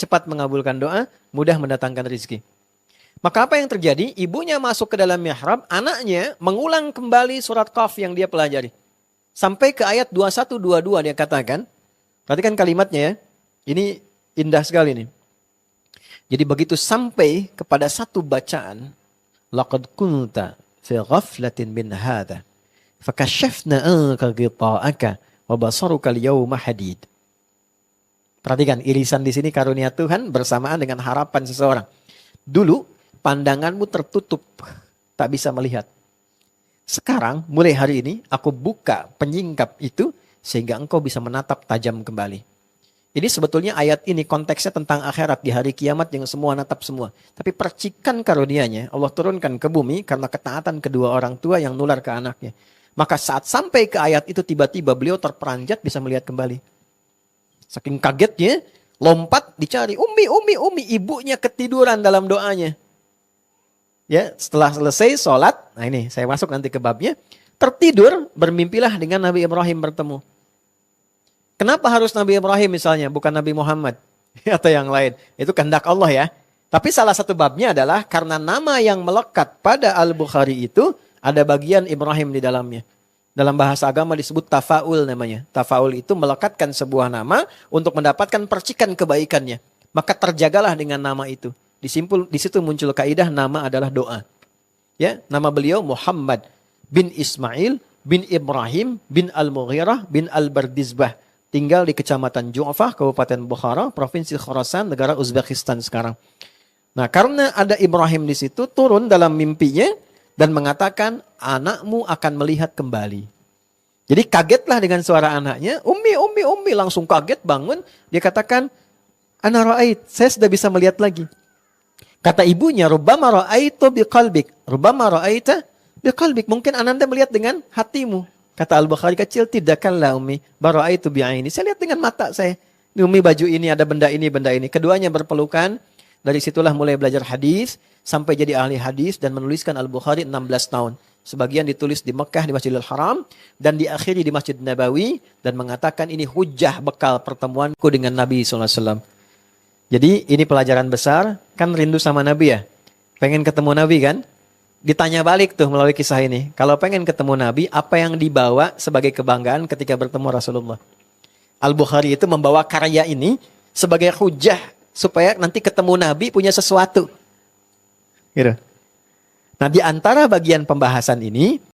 cepat mengabulkan doa, mudah mendatangkan rezeki. Maka apa yang terjadi? Ibunya masuk ke dalam mihrab, anaknya mengulang kembali surat Qaf yang dia pelajari. Sampai ke ayat 21-22 dia katakan. Perhatikan kalimatnya ya. Ini indah sekali nih. Jadi begitu sampai kepada satu bacaan, laqad kunta fi ghaflatin min hadha fakashafna anka ghita'aka wa basaruka al-yawma hadid. Perhatikan irisan di sini karunia Tuhan bersamaan dengan harapan seseorang. Dulu pandanganmu tertutup, tak bisa melihat. Sekarang mulai hari ini aku buka penyingkap itu sehingga engkau bisa menatap tajam kembali. Ini sebetulnya ayat ini konteksnya tentang akhirat di hari kiamat yang semua natap semua. Tapi percikan karunianya Allah turunkan ke bumi karena ketaatan kedua orang tua yang nular ke anaknya. Maka saat sampai ke ayat itu tiba-tiba beliau terperanjat bisa melihat kembali. Saking kagetnya lompat dicari Umi, ibunya ketiduran dalam doanya. Ya, setelah selesai sholat, nah ini saya masuk nanti ke babnya, tertidur bermimpilah dengan Nabi Ibrahim bertemu. Kenapa harus Nabi Ibrahim misalnya, bukan Nabi Muhammad atau yang lain? Itu kehendak Allah ya. Tapi salah satu babnya adalah karena nama yang melekat pada Al-Bukhari itu ada bagian Ibrahim di dalamnya. Dalam bahasa agama disebut tafaul namanya. Tafaul itu melekatkan sebuah nama untuk mendapatkan percikan kebaikannya. Maka terjagalah dengan nama itu. Di situ muncul kaidah nama adalah doa. Ya, nama beliau Muhammad bin Ismail bin Ibrahim bin Al-Mughirah bin Al-Bardizbah. Tinggal di Kecamatan Ju'fah, Kabupaten Bukhara, Provinsi Khorasan, negara Uzbekistan sekarang. Nah, karena ada Ibrahim di situ, turun dalam mimpinya dan mengatakan, anakmu akan melihat kembali. Jadi kagetlah dengan suara anaknya, Umi, langsung kaget bangun. Dia katakan, Ana ra'ait, saya sudah bisa melihat lagi. Kata ibunya, Rubbama ra'aitu biqalbik. Rubbama ra'aita biqalbik. Mungkin ananda melihat dengan hatimu. Kata Al-Bukhari, kecil, tidakkanlah Umi. Bara'aitu bi'aini. Saya lihat dengan mata saya. Ini Umi baju ini, ada benda ini, benda ini. Keduanya berpelukan. Dari situlah mulai belajar hadis sampai jadi ahli hadis dan menuliskan Al-Bukhari 16 tahun. Sebagian ditulis di Mekah di Masjidil Haram dan diakhiri di Masjid Nabawi dan mengatakan ini hujah bekal pertemuanku dengan Nabi SAW. Jadi ini pelajaran besar, kan rindu sama Nabi ya? Pengen ketemu Nabi kan? Ditanya balik tuh melalui kisah ini. Kalau pengen ketemu Nabi, apa yang dibawa sebagai kebanggaan ketika bertemu Rasulullah? Al-Bukhari itu membawa karya ini sebagai hujah supaya nanti ketemu Nabi punya sesuatu. Gitu. Nah, di antara bagian pembahasan ini,